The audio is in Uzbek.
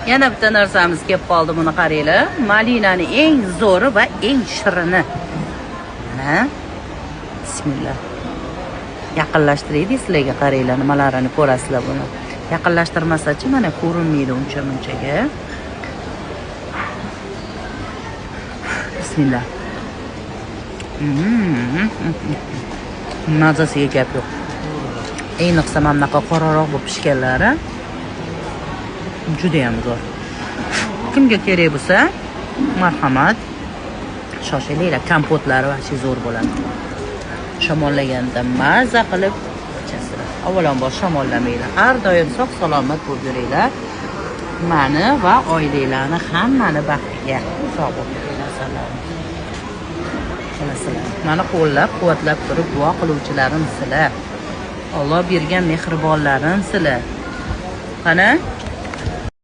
Yana bitta narsamiz kelib qoldi, buni qaranglar. Malinani eng zo'ri va eng shirini. Mana. Bismillah. Yaqinlashtiraylik sizlarga, qaranglar, nimalarini ko'rasizlar buni. Yaqinlashtirmasa-chi, mana ko'rinmaydi uncha-munchaga. Bismillah. Mazasiga gap yo'q. Ayniqsa mana bunaqa qoraroq bo'lib pishganlari juda ham zo'r. Kimga kerak bo'lsa, marhamat, shoshilinglar. Kompotlari va zo'r bo'ladi. Shamollaganda maza qilib ichasizlar. Avvalambor shamollamanglar. Har doim sog' salomat bo'lib yuringlar. Meni va oilanglarni hammani baxtiga sog' bo'linglar. Mani qo'llab-quvvatlab turib duo qiluvchilarim sizlar. Alloh bergan mehribonlarim sizlar. Qani?